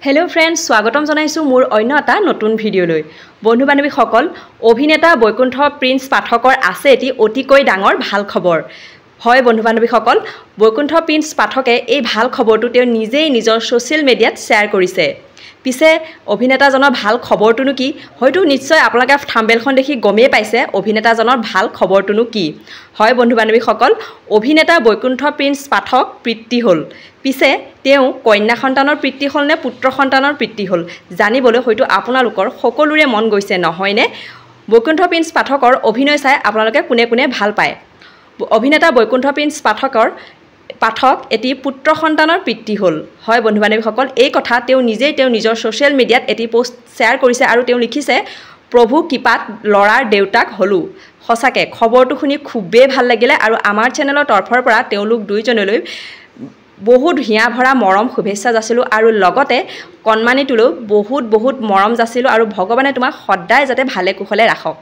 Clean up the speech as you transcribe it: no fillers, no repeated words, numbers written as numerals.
hello friends स्वागतम जनाइछु मोर अन्य এটা নতুন ভিডিওলৈ বন্ধু বান্ধৱীসকল অভিনেতা বৈকুণ্ঠ প্ৰিন্স পাঠকৰ আছে এটি অতিকৈ ডাঙৰ ভাল খবৰ হয় বন্ধু বান্ধৱীসকল বৈকুণ্ঠ প্ৰিন্স পাঠকে এই ভাল খবৰটো তেওঁ নিজেই নিজৰ সোশ্যাল মিডিয়াত শেয়াৰ কৰিছে পিছে অভিনেতাজনৰ ভাল খবৰটোনো কি হয়তো নিশ্চয় আপোনালোকে থাম্বনেলখন দেখি গমেই পাইছে অভিনেতাজনৰ ভাল খবৰটোনো কি হয় বন্ধু বান্ধৱীসকল অভিনেতা বৈকুণ্ঠ প্ৰিন্স পাঠক পিতৃ হল পিছে তেওঁ কন্যা সন্তানৰ পিতৃ হল নে পুত্ৰ সন্তানৰ পিতৃ হল জানিবলৈ হয়তো আপোনালোকৰ সকলোৰে মন গৈছে নহয়নে বৈকুণ্ঠ প্ৰিন্স পাঠকৰ অভিনয় চাই আপোনালোকে কোনে কোনে ভাল পায় অভিনেতা বৈকুণ্ঠ প্ৰিন্স পাঠক এটি পুত্ৰ সন্তানৰ পিতৃ হল হয় বন্ধু বান্ধৱীসকল এই কথা তেওঁ নিজেই তেওঁ নিজৰ সোশ্যাল মিডিয়াত এটি পোষ্ট শেয়াৰ কৰিছে আৰু তেওঁ লিখিছে প্ৰভু কৃপাত লৰাৰ দেউতাক হলু সঁচাকে খবৰটো শুনি খুবেই ভাল লাগিলে আৰু আমাৰ চেনেলৰ তৰফৰ পৰা তেওঁলোক দুইজনলৈ বহুত হিয়া ভৰা মৰম শুভেচ্ছা যাচিলো আৰু লগতে কণমানিটোলৈ বহুত মৰম যাচিলো আৰু ভগৱানে তোমাক সদায় যাতে ভালে কুশলে ৰাখক